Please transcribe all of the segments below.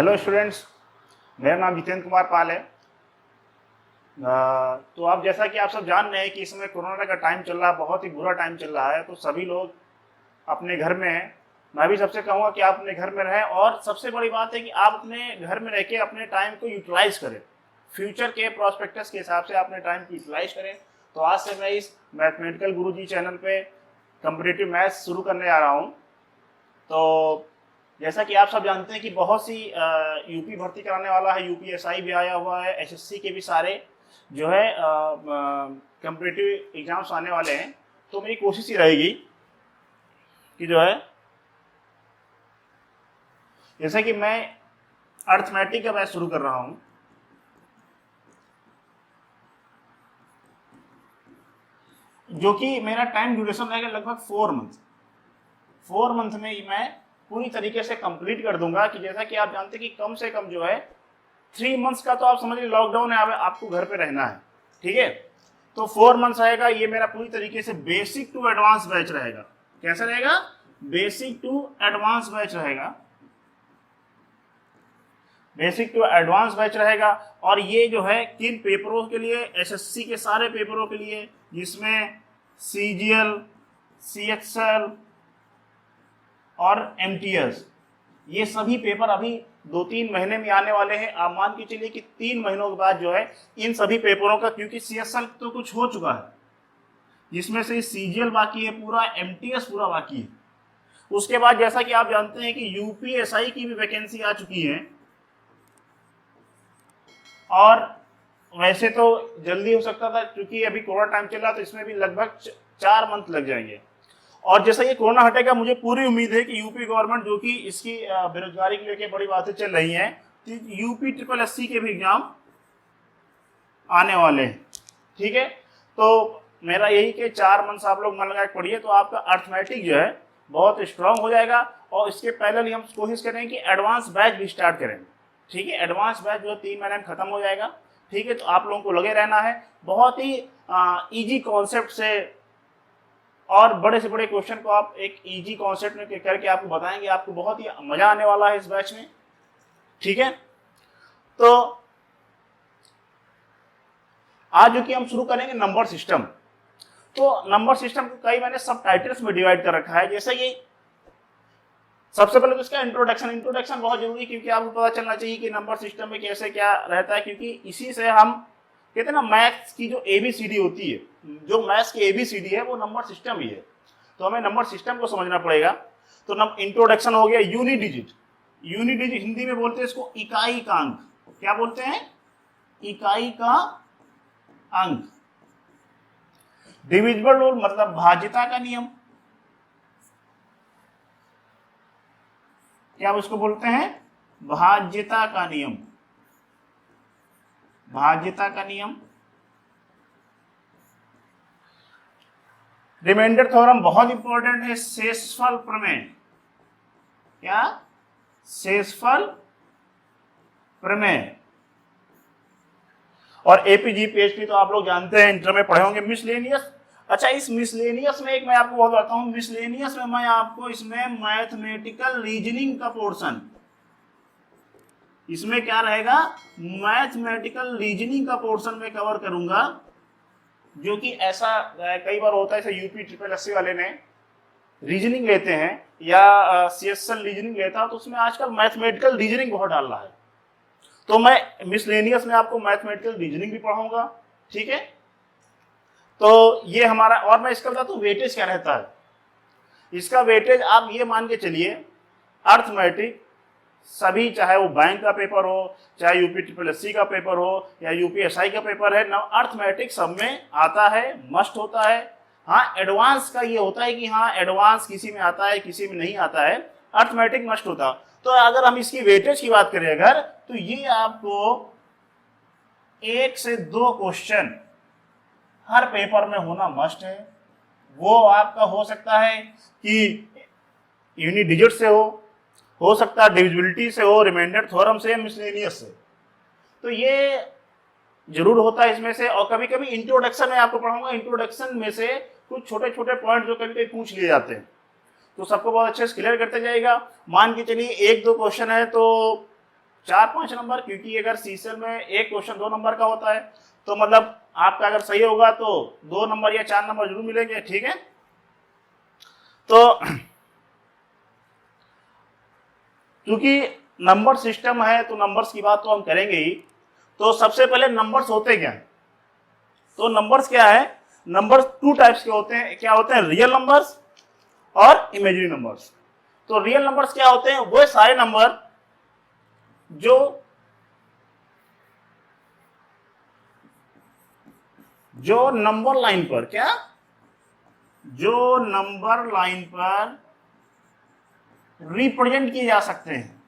Hello students, मेरा नाम जितेंद्र कुमार पाल है। तो आप जैसा कि आप सब जान रहे हैं कि इस समय कोरोना का टाइम चल रहा है, बहुत ही बुरा टाइम चल रहा है। तो सभी लोग अपने घर में हैं। मैं भी सबसे कहूँगा कि आप अपने घर में रहें, और सबसे बड़ी बात है कि आप अपने घर में रह के अपने टाइम को यूटिलाइज करें। फ्यूचर के प्रोस्पेक्टस के हिसाब से अपने टाइम को यूटिलाइज करें। तो आज से मैं इस मैथमेटिकल गुरुजी चैनल पे कंपटीटिव मैथ्स शुरू करने जा रहा हूँ। तो जैसा कि आप सब जानते हैं कि बहुत सी यूपी भर्ती कराने वाला है, यूपीएसआई भी आया हुआ है, एसएससी के भी सारे जो है कम्पिटिटिव एग्जाम्स आने वाले हैं। तो मेरी कोशिश ही रहेगी कि जो है जैसे कि मैं अर्थमेटिक का बैच शुरू कर रहा हूं, जो कि मेरा टाइम ड्यूरेशन रहेगा लगभग 4 मंथ। 4 मंथ में ही मैं पूरी तरीके से कंप्लीट कर दूंगा। कि जैसा कि आप जानते हैं कि कम से कम जो है 3 मंथ्स का तो आप समझ लीजिए लॉकडाउन है, आपको घर पे रहना है, ठीक है। तो 4 मंथ्स रहेगा, ये मेरा पूरी तरीके से बेसिक टू एडवांस बैच रहेगा। कैसा रहेगा? बेसिक टू एडवांस बैच रहेगा, बेसिक टू एडवांस बैच रहेगा। और ये जो है किन पेपरों के लिए? एसएससी के सारे पेपरों के लिए, जिसमें सीजीएल, सीएचएल और एमटीएस, ये सभी पेपर अभी 2-3 महीने में आने वाले हैं। आप मान के चलिए कि 3 महीनों के बाद जो है इन सभी पेपरों का, क्योंकि सीएसएल तो कुछ हो चुका है, जिसमें से सीजीएल बाकी है पूरा, एमटीएस पूरा बाकी है। उसके बाद जैसा कि आप जानते हैं कि यूपीएसआई की भी वैकेंसी आ चुकी है, और वैसे तो जल्दी हो सकता था, क्योंकि अभी कोरोना टाइम चल रहा, तो इसमें भी लगभग 4 मंथ लग जाएंगे। और जैसा ये कोरोना हटेगा, मुझे पूरी उम्मीद है कि यूपी गवर्नमेंट, जो कि इसकी बेरोजगारी को लेकर बड़ी बातें चल रही हैं, तो यूपी ट्रिपल एससी के भी एग्जाम आने वाले हैं, ठीक है। तो मेरा यही कि 4 मंथ आप लोग मन लगा के पढ़िए, तो आपका अर्थमेटिक जो है बहुत स्ट्रांग हो जाएगा। और इसके पहले हम कोशिश करें कि एडवांस बैच भी स्टार्ट करें, ठीक है। एडवांस बैच जो 3 महीने में खत्म हो जाएगा, ठीक है। तो आप लोगों को लगे रहना है। बहुत ही इजी कॉन्सेप्ट से और बड़े से बड़े क्वेश्चन को आप एक इजी कॉन्सेप्ट में करके आपको बताएंगे। आपको बहुत ही मजा आने वाला है इस बैच में, ठीक है। तो आज जो कि हम शुरू करेंगे नंबर सिस्टम। तो नंबर सिस्टम को कई मैंने सब टाइटल्स में डिवाइड कर रखा है। जैसे कि सबसे पहले तो इसका इंट्रोडक्शन बहुत जरूरी है, क्योंकि आपको पता चलना चाहिए कि नंबर सिस्टम में कैसे क्या रहता है। क्योंकि इसी से हम कहते हैं ना, मैथ्स की जो एबीसीडी होती है, जो मैथ्स की एबीसीडी है, वो नंबर सिस्टम ही है। तो हमें नंबर सिस्टम को समझना पड़ेगा। तो इंट्रोडक्शन हो गया। यूनिट डिजिट हिंदी में बोलते हैं इसको इकाई का अंक। क्या बोलते हैं? इकाई का अंक। डिविजिबल रूल मतलब भाज्यता का नियम। क्या उसको बोलते हैं? भाज्यता का नियम। भाज्यता का नियम। रिमाइंडर थ्योरम बहुत इंपॉर्टेंट है। शेषफल प्रमेय। क्या? शेषफल प्रमेय। और एपीजी पीएचपी तो आप लोग जानते हैं, इंटर में पढ़े होंगे। मिसलेनियस। अच्छा, इस मिसलेनियस में एक मैं आपको बहुत बताता हूं। मिसलेनियस में मैं आपको इसमें मैथमेटिकल रीजनिंग का पोर्शन, इसमें क्या रहेगा? मैथमेटिकल रीजनिंग का पोर्शन में कवर करूंगा। जो कि ऐसा कई बार होता है, जैसे यूपी ट्रिपल एससी वाले ने रीजनिंग लेते हैं या सीएसएल रीजनिंग लेता है, तो उसमें आजकल मैथमेटिकल रीजनिंग बहुत डाल रहा है। तो मैं मिसलेनियस में आपको मैथमेटिकल रीजनिंग भी पढ़ाऊंगा, ठीक है। तो ये हमारा, और मैं इसका बताता हूं वेटेज क्या रहता है। इसका वेटेज आप ये मान के चलिए, अर्थमेटिक सभी, चाहे वो बैंक का पेपर हो, चाहे यूपी ट्रिपल एससी का पेपर हो, या यूपीएसआई का पेपर है ना, अर्थमेटिक सब में आता है, मस्ट होता है। हाँ, एडवांस का ये होता है कि हाँ, एडवांस किसी में आता है, किसी में नहीं आता है। अर्थमेटिक मस्ट होता। तो अगर हम इसकी वेटेज की बात करें अगर, तो ये आपको 1 से 2 क्वेश्चन हर पेपर में होना मस्ट है। वो आपका हो सकता है कि यूनिट डिजिट से हो सकता है डिविजिबिलिटी से हो, रिमाइंडर थ्योरम से, मिसलेनियस से। तो ये जरूर होता है इसमें से। और कभी कभी इंट्रोडक्शन में आपको पढ़ाऊंगा, इंट्रोडक्शन में से कुछ छोटे छोटे पॉइंट जो कभी कभी पूछ लिए जाते हैं, तो सबको बहुत अच्छे से क्लियर करते जाएगा। मान के चलिए 1-2 क्वेश्चन है, तो 4-5 नंबर, क्योंकि अगर सीसेल में एक क्वेश्चन 2 नंबर का होता है तो मतलब आपका अगर सही होगा तो 2 नंबर या 4 नंबर जरूर मिलेंगे। ठीक है, तो क्योंकि नंबर सिस्टम है तो नंबर्स की बात तो हम करेंगे ही। तो सबसे पहले नंबर्स होते क्या है? तो नंबर्स क्या है? नंबर्स 2 टाइप्स के होते हैं। क्या होते हैं? रियल नंबर्स और इमेजिनरी नंबर्स। तो रियल नंबर्स क्या होते हैं? वो सारे नंबर जो नंबर लाइन पर जो नंबर लाइन पर रिप्रेजेंट किए जा सकते हैं,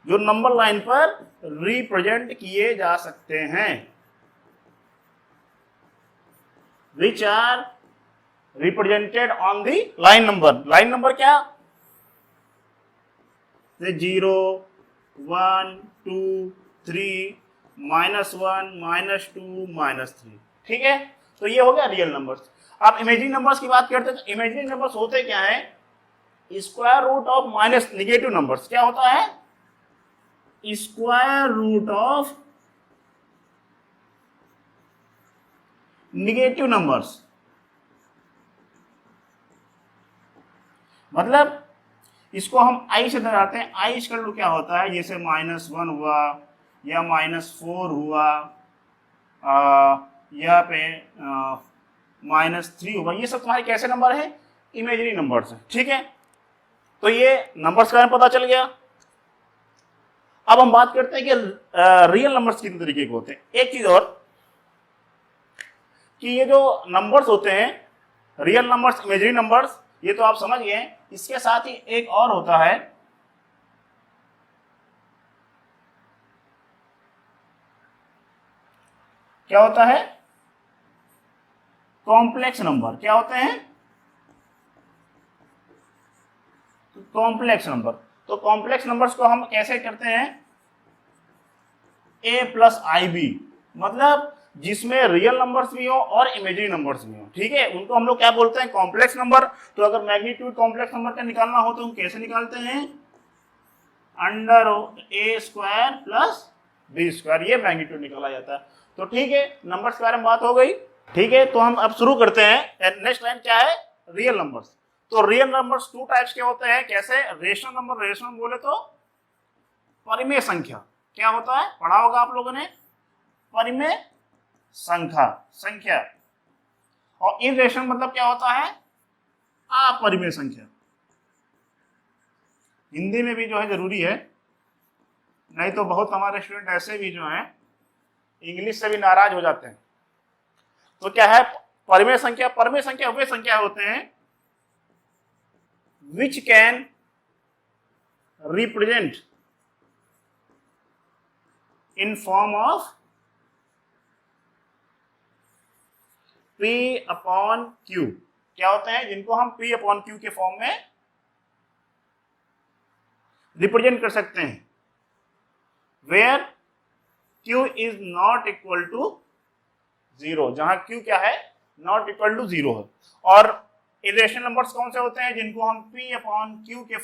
जो नंबर लाइन पर रिप्रेजेंट किए जा सकते हैं, which are represented on the line number. Line number क्या? 0, 1, 2, 3, -1, -2, -3। ठीक है, तो ये हो गया रियल नंबर्स। अब इमेजिनरी नंबर्स की बात करते हैं। तो इमेजिनरी नंबर्स होते क्या है? Square root of minus negative numbers. क्या होता है? Square root of negative numbers. मतलब इसको हम आई से दर्शाते हैं। आई इसका रूट क्या होता है? जैसे -1 हुआ या -4 हुआ, या पे -3 हुआ, ये सब तुम्हारे कैसे नंबर है? इमेजिनरी नंबर्स है। ठीक है, तो ये नंबर्स का पता चल गया। अब हम बात करते हैं कि रियल नंबर्स कितने तरीके के होते हैं। एक चीज और कि ये जो नंबर्स होते हैं, रियल नंबर्स, इमेजिनरी नंबर्स, ये तो आप समझ गए। इसके साथ ही एक और होता है, क्या होता है? Complex number. क्या होते हैं? Complex number. तो कॉम्प्लेक्स नंबर्स को हम कैसे करते हैं? a प्लस आई बी, मतलब जिसमें रियल नंबर्स भी हो और इमेजिनरी नंबर्स भी हो। ठीक है, उनको हम लोग क्या बोलते हैं? Complex number. तो अगर मैग्नीट्यूड कॉम्प्लेक्स नंबर का निकालना हो तो हम कैसे निकालते हैं? Under a square plus b square, ये मैग्नीट्यूड निकाला जाता है। तो ठीक है, नंबर्स के बारे में बात हो गई। ठीक है, तो हम अब शुरू करते हैं। नेक्स्ट लाइन क्या है? Real numbers. तो रियल नंबर्स 2 टाइप्स के होते हैं। कैसे? Rational number. रेशनल बोले तो परिमेय संख्या। क्या होता है? पढ़ा होगा आप लोगों ने, परिमेय संख्या। और इर्रेशनल मतलब क्या होता है? अपरिमेय संख्या। हिंदी में भी जो है जरूरी है, नहीं तो बहुत हमारे स्टूडेंट ऐसे भी जो हैं इंग्लिश से भी नाराज हो जाते हैं। तो क्या है परिमेय संख्या? परिमेय संख्या वे संख्या होते हैं which can represent in form of P upon Q। क्या होते हैं? जिनको हम P अपॉन Q के फॉर्म में रिप्रेजेंट कर सकते हैं, where Q is not equal to 0, जहां Q क्या है? नॉट इक्वल टू 0 है। और इरेशनल नंबर्स कौन से होते हैं? जिनको हम P अपॉन Q के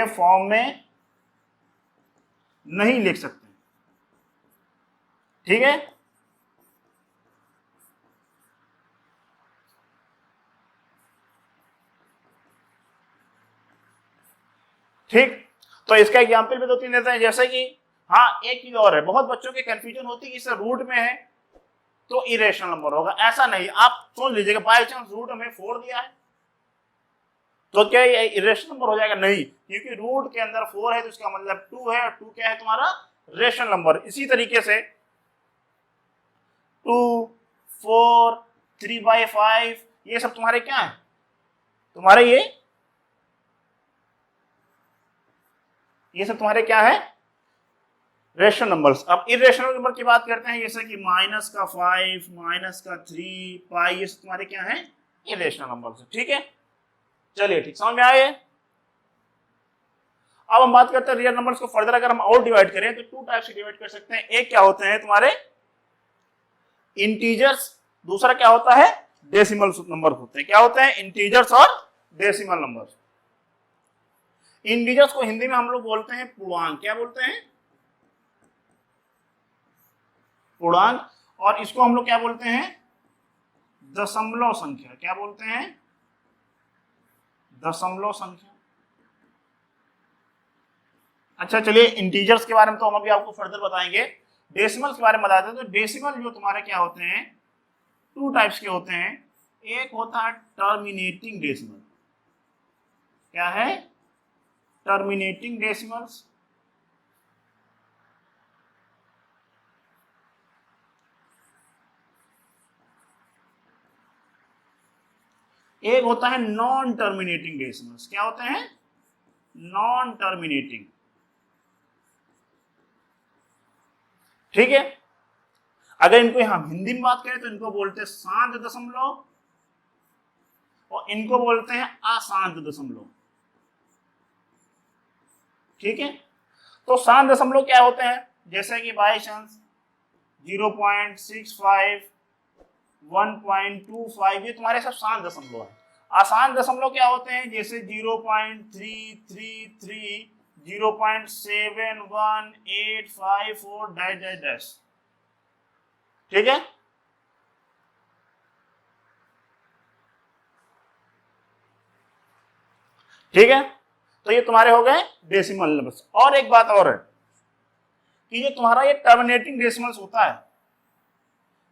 फॉर्म में नहीं लिख सकते। ठीक है, ठीक। तो इसका एग्जाम्पल भी 2-3 देते हैं। जैसे कि हाँ, एक चीज और है, बहुत बच्चों के कंफ्यूजन होती है कि इससे रूट में है तो इरेशनल नंबर होगा। ऐसा नहीं, आप सोच लीजिएगा बाई चांस रूट में 4 दिया है तो क्या ये इरेशनल नंबर हो जाएगा? नहीं, क्योंकि रूट के अंदर 4 है तो इसका मतलब 2 है, और 2 क्या है? तुम्हारा रेशनल नंबर। इसी तरीके से 2, 4, 3/5 ये सब तुम्हारे क्या है? तुम्हारे ये सब तुम्हारे क्या है? Rational numbers. अब इरेशनल नंबर की बात करते हैं, जैसे कि -5, -3, पाई, ये सब तुम्हारे क्या है? Irrational numbers. ठीक है, चलिए ठीक, समझ में आए। अब हम बात करते हैं रियल नंबर्स को फर्दर अगर हम और डिवाइड करें तो 2 टाइप से डिवाइड कर सकते हैं। एक क्या होते हैं तुम्हारे? इंटीजर्स, दूसरा क्या होता है, डेसिमल नंबर होते हैं। क्या होते हैं, इंटीजर्स और डेसिमल नंबर। इंटीजर्स को हिंदी में हम लोग बोलते हैं पूर्णांक। क्या बोलते हैं, पूर्णांक। और इसको हम लोग क्या बोलते हैं, दशमलव संख्या। क्या बोलते हैं, दशमलव संख्या। अच्छा चलिए, इंटीजर्स के बारे में तो हम अभी आपको फर्दर बताएंगे। डेसिमल के बारे में बताते हैं। तो डेसिमल जो तुम्हारे क्या होते हैं, टू टाइप्स के होते हैं। एक होता है टर्मिनेटिंग डेसिमल। क्या है, टर्मिनेटिंग डेसिमल्स। एक होता है नॉन टर्मिनेटिंग डेसिमल्स। क्या होते हैं, नॉन टर्मिनेटिंग। ठीक है, अगर इनको हम हिंदी में बात करें तो इनको बोलते हैं शांत दशमलव, और इनको बोलते हैं अशांत दशमलव। ठीक है, तो शांत दशमलव क्या होते हैं, जैसे कि बाई चांस 0.65, 1.25, ये तुम्हारे सब शांत दशमलव है। अशांत दशमलव क्या होते हैं, जैसे 0.333, 0.71854 डैश डैश डैश। ठीक है, ठीक है, तो ये तुम्हारे हो गए डेसिमल नंबर्स। और एक बात और है कि ये तुम्हारा ये टर्मिनेटिंग डेसिमल्स होता है,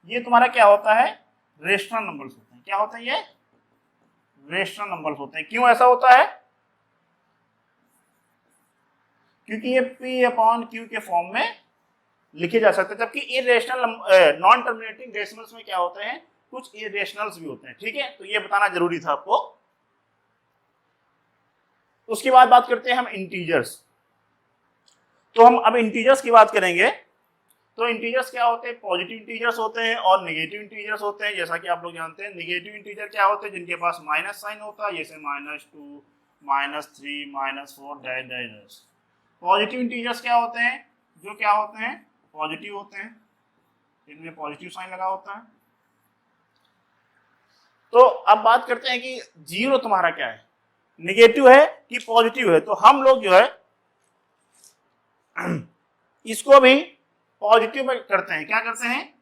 ये तुम्हारा क्या होता है, रेशनल नंबर्स होते हैं। क्या होते हैं, ये रेशनल नंबर्स होते हैं। क्यों ऐसा होता है, क्योंकि ये P अपॉन Q के फॉर्म में लिखे जा सकते हैं, जबकि इरेशनल नॉन टर्मिनेटिंग डेसिमल्स में क्या होते हैं, कुछ इरेशनल्स भी होते हैं। ठीक है, तो ये बताना जरूरी था आपको। उसके बाद बात करते हैं हम इंटीजर्स। तो हम अब इंटीजर्स की बात करेंगे। तो इंटीजर्स क्या होते हैं, पॉजिटिव इंटीजर्स होते हैं और नेगेटिव इंटीजर्स होते हैं। जैसा कि आप लोग जानते हैं, नेगेटिव इंटीजर क्या होते हैं, जिनके पास माइनस साइन होता है, जैसे -2, -3, -4 dash dash dash. Positive integers क्या होते हैं, जो क्या होते हैं, पॉजिटिव होते हैं, इनमें पॉजिटिव साइन लगा होता है। तो अब बात करते हैं कि जीरो तुम्हारा क्या है, नेगेटिव है कि पॉजिटिव है। तो हम लोग जो है इसको भी पॉजिटिव में करते हैं। क्या करते हैं,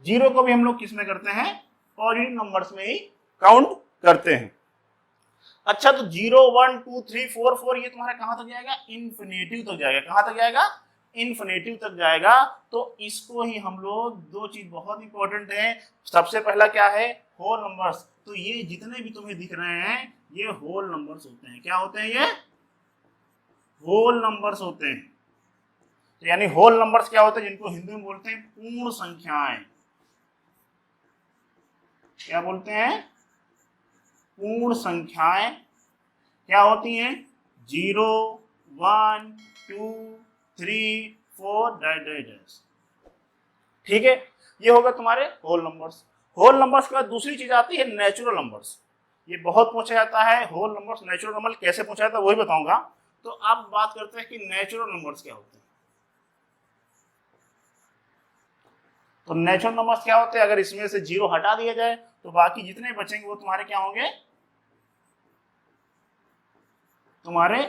जीरो को भी हम लोग किस में करते हैं, पॉजिटिव नंबर्स में ही काउंट करते हैं। अच्छा, तो 0, 1, 2, 3, 4, 4 ये तुम्हारा कहां तक जाएगा, इन्फिनेटिव तक जाएगा। कहां तक जाएगा, इन्फिनेटिव तक जाएगा। तो इसको ही हम लोग, दो चीज बहुत इंपॉर्टेंट है। सबसे पहला क्या है, होल नंबर्स। तो ये जितने भी तुम्हें दिख रहे हैं ये होल नंबर्स होते हैं। क्या होते हैं, ये होल नंबर्स होते हैं। तो यानी होल नंबर्स क्या होते हैं, जिनको हिंदी में बोलते हैं पूर्ण संख्याएं। क्या बोलते हैं, पूर्ण संख्याएं। क्या होती हैं, 0, 1, 2, 3, 4 डैश डैश डैश। ठीक है, ये होगा तुम्हारे होल नंबर्स। होल नंबर्स के बाद दूसरी चीज आती है नेचुरल नंबर्स। ये बहुत पूछा जाता है, होल नंबर्स नेचुरल नंबर कैसे पूछा जाता है वही बताऊंगा। तो अब बात करते हैं कि नेचुरल नंबर्स क्या होते हैं। तो नेचुरल नंबर्स क्या होते हैं, अगर इसमें से 0 हटा दिया जाए तो बाकी जितने बचेंगे वो तुम्हारे क्या होंगे, तुम्हारे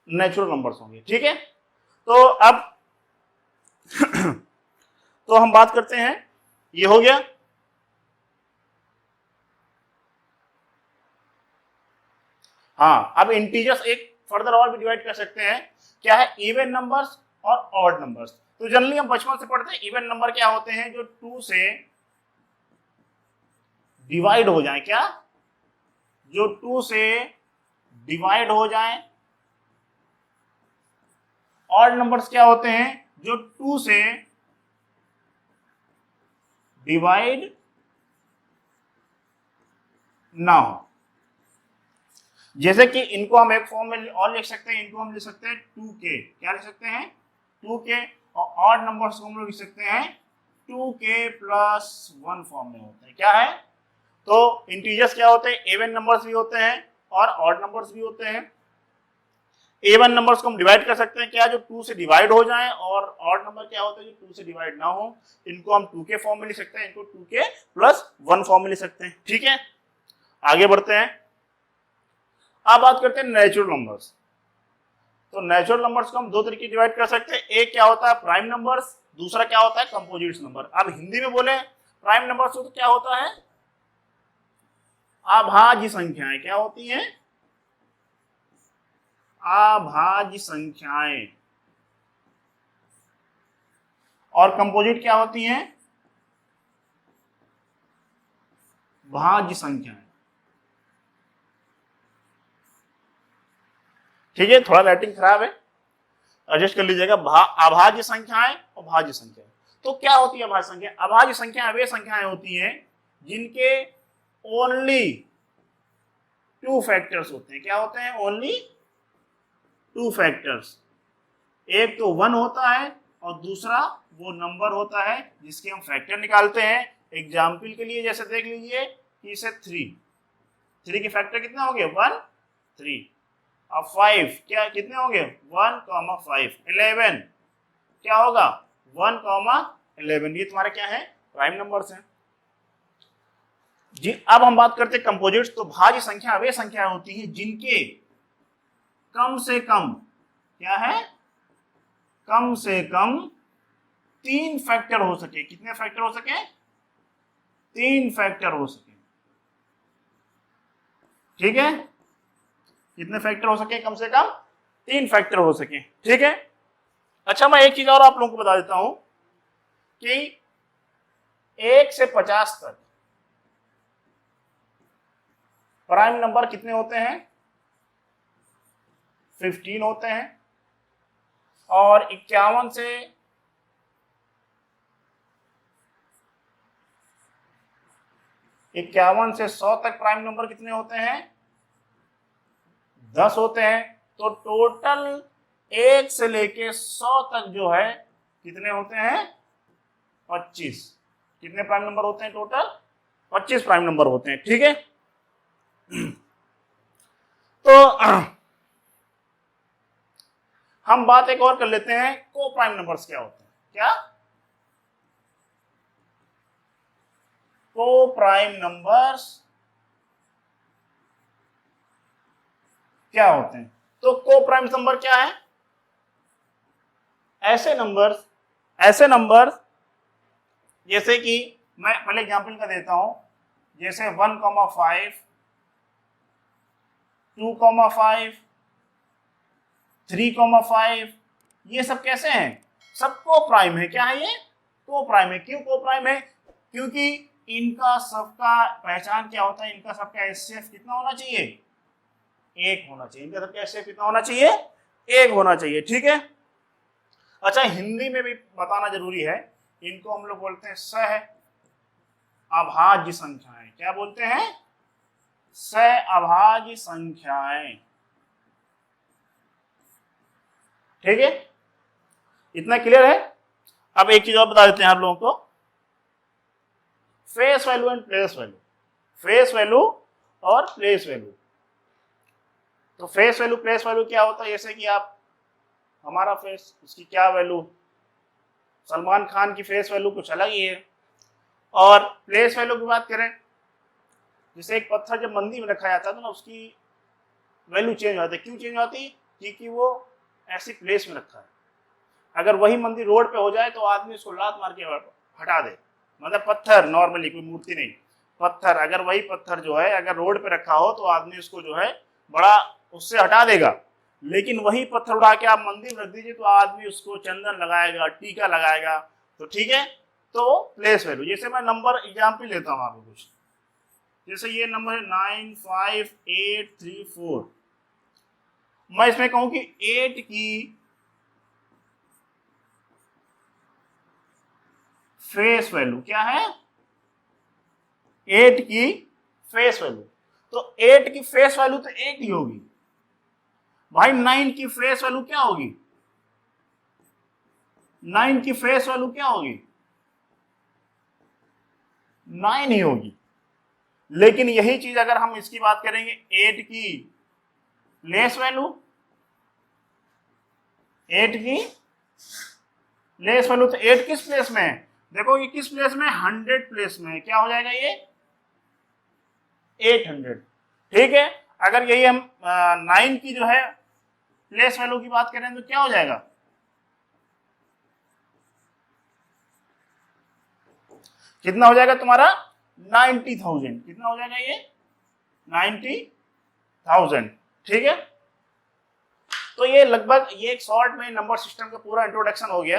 नेचुरल नंबर्स होंगे। ठीक है, तो अब तो हम बात करते हैं, ये हो गया। हाँ, अब इंटीजर्स एक फर्दर और भी डिवाइड कर सकते हैं। क्या है, इवन नंबर्स और ऑड नंबर्स। तो जनरली हम बचपन से पढ़ते हैं इवन नंबर क्या होते हैं, जो 2 से डिवाइड हो जाए। क्या, जो 2 से डिवाइड हो जाए। ऑड नंबर्स क्या होते हैं, जो 2 से डिवाइड ना हो। जैसे कि इनको हम एक फॉर्म में और लिख सकते हैं, इनको हम लिख सकते हैं 2k। क्या लिख सकते हैं, 2k। और ऑड नंबर्स को हम लोग लिख सकते हैं 2k + 1 फॉर्म में होते हैं। क्या है, तो इंटीजर्स क्या होते हैं, इवन नंबर्स भी होते हैं और ऑड नंबर्स भी होते हैं। इवन नंबर्स को हम डिवाइड कर सकते हैं क्या, जो 2 से डिवाइड हो जाएं, और ऑड नंबर क्या होता है जो 2 से डिवाइड ना हो, इनको हम 2 के फॉर्म में लिख सकते हैं, इनको 2 के प्लस 1 फॉर्म में लिख सकते हैं। ठीक है, आगे बढ़ते हैं। अब बात करते हैं नेचुरल नंबर्स। तो नेचुरल नंबर्स को हम दो तरीके डिवाइड कर सकते हैं, एक क्या होता है प्राइम नंबर्स, दूसरा क्या होता है कंपोजिट्स नंबर। अब हिंदी में बोले प्राइम नंबर्स तो क्या होता है, अभाज्य संख्याएं। क्या होती हैं, अभाज्य संख्याएं। और कंपोजिट क्या होती हैं, भाज्य संख्याएं। ठीक है, थोड़ा राइटिंग खराब है, एडजस्ट कर लीजिएगा। अभाज्य संख्याएं और भाज्य संख्याएं। तो क्या होती है अभाज्य संख्या, अभाज्य संख्याएं वे संख्याएं होती हैं जिनके ओनली 2 फैक्टर्स होते हैं। क्या होते हैं, ओनली 2 फैक्टर्स। एक तो 1 होता है और दूसरा वो नंबर होता है जिसके हम फैक्टर निकालते हैं। एग्जाम्पल के लिए जैसे देख लीजिए कि इसे 3 के फैक्टर कितने होंगे 1 3। अब 5 क्या कितने होंगे 1, 5 11 क्या होगा 1, 11। ये तुम्हारे क्या है प्राइम नंबर्स हैं जी। अब हम बात करते हैं कंपोजिट्स। तो भाज्य संख्या वे संख्याएं होती हैं जिनके कम से कम क्या है, कम से कम 3 फैक्टर हो सके। कितने फैक्टर हो सके, 3 फैक्टर हो सके। ठीक है, कितने फैक्टर हो सके, कम से कम 3 फैक्टर हो सके। ठीक है, अच्छा मैं एक चीज और आप लोगों को बता देता हूं कि 1 से 50 तक प्राइम नंबर कितने होते हैं, 15 होते हैं। और 51 से 100 तक प्राइम नंबर कितने होते हैं, 10 होते हैं। तो टोटल 1 से लेके 100 तक जो है कितने होते हैं, 25। कितने प्राइम नंबर होते हैं टोटल, 25 प्राइम नंबर होते हैं। ठीक है, तो हम बात एक और कर लेते हैं, को प्राइम नंबर्स क्या होते हैं। क्या, को प्राइम नंबर्स क्या होते हैं। तो को प्राइम नंबर क्या है, ऐसे नंबर्स जैसे कि मैं पहले एग्जांपल का देता हूं, जैसे 1, 5 2, 5 3, 5 ये सब कैसे हैं, सब को प्राइम है। क्या है ये, को प्राइम है। क्यों को प्राइम है, क्योंकि इनका सबका पहचान क्या होता है, इनका सबका एचसीएफ कितना होना चाहिए, 1 होना चाहिए। इनका सबका एचसीएफ कितना होना चाहिए, 1 होना चाहिए। ठीक है, अच्छा हिंदी में भी बताना जरूरी है, इनको हम लोग बोलते हैं सह अभाज्य संख्याएं। क्या बोलते हैं, सह अभाज्य संख्याएं। ठीक है, इतना क्लियर है। अब एक चीज और बता देते हैं आप लोगों को, face value and place value. Face value और प्लेस वैल्यू। तो फेस वैल्यू प्लेस वैल्यू क्या होता है, जैसे कि आप हमारा फेस, उसकी क्या वैल्यू, सलमान खान की फेस वैल्यू कुछ अलग ही है। और प्लेस वैल्यू की बात करें, जैसे एक पत्थर जब मंदिर में रखा जाता है तो ना उसकी वैल्यू चेंज हो जाती है। क्यों चेंज होती है, क्योंकि वो ऐसी प्लेस में रखा है। अगर वही मंदिर रोड पे हो जाए तो आदमी उसको लात मार के हटा दे। मतलब पत्थर नॉर्मली, कोई मूर्ति नहीं, पत्थर, अगर वही पत्थर जो है अगर रोड पे रखा हो तो आदमी उसको जो है बड़ा उससे हटा देगा। लेकिन वही पत्थर उठा के आप मंदिर में रख दीजिए तो आदमी उसको चंदन लगाएगा, टीका लगाएगा। तो ठीक है, तो प्लेस वैल्यू, जैसे मैं नंबर एग्जाम्पल लेता हूँ आपको कुछ, जैसे ये नंबर है 95834। मैं इसमें कहूं कि 8 की फेस वैल्यू क्या है, 8 की फेस वैल्यू। तो 8 की फेस वैल्यू तो 8 ही होगी भाई। 9 की फेस वैल्यू क्या होगी, 9 की फेस वैल्यू क्या होगी, 9 ही होगी। लेकिन यही चीज अगर हम इसकी बात करेंगे 8 की प्लेस वैल्यू, 8 की प्लेस वैल्यू, तो 8 किस प्लेस में है, देखो ये किस प्लेस में, 100 प्लेस में है, क्या हो जाएगा ये 800। ठीक है, अगर यही हम 9 की जो है प्लेस वैल्यू की बात करें तो क्या हो जाएगा, कितना हो जाएगा तुम्हारा 90,000, कितना हो जाएगा ये 90,000। ठीक है, तो ये लगभग ये एक शॉर्ट में नंबर सिस्टम का पूरा इंट्रोडक्शन हो गया।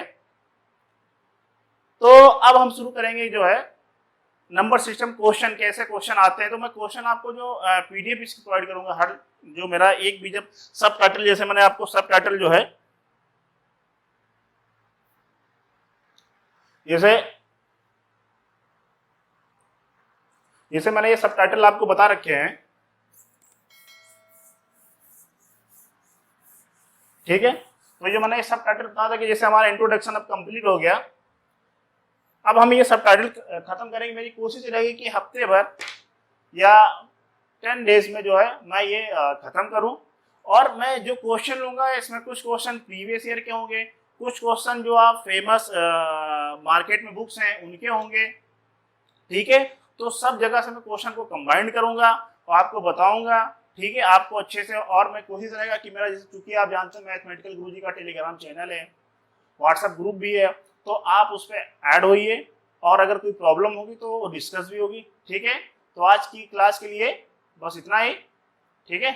तो अब हम शुरू करेंगे जो है नंबर सिस्टम क्वेश्चन, कैसे क्वेश्चन आते हैं। तो मैं क्वेश्चन आपको जो पीडीएफ इसकी प्रोवाइड करूंगा, हर जो मेरा एक भी जब सब टाइटल, जैसे मैंने आपको सब टाइटल जो है जैसे मैंने ये सब टाइटल आपको बता रखे हैं। ठीक है, तो जो मैंने ये सब टाइटल बताया था कि जैसे हमारा इंट्रोडक्शन अब कंप्लीट हो गया, अब हम ये सब टाइटल खत्म करेंगे। मेरी कोशिश रहेगी कि हफ्ते भर या 10 डेज में जो है मैं ये खत्म करूं, और मैं जो क्वेश्चन लूंगा इसमें कुछ क्वेश्चन प्रीवियस ईयर के होंगे, कुछ क्वेश्चन जो आप फेमस मार्केट में बुक्स हैं उनके होंगे। ठीक है, तो सब जगह से मैं क्वेश्चन को कंबाइंड करूंगा और आपको बताऊंगा। ठीक है, आपको अच्छे से, और मैं कोशिश रहेगा कि मेरा, जैसे चूंकि आप जानते हैं मैथमेटिकल गुरुजी का टेलीग्राम चैनल है, व्हाट्सएप ग्रुप भी है, तो आप उस पर ऐड होइए, और अगर कोई प्रॉब्लम होगी तो डिस्कस भी होगी। ठीक है, तो आज की क्लास के लिए बस इतना ही। ठीक है।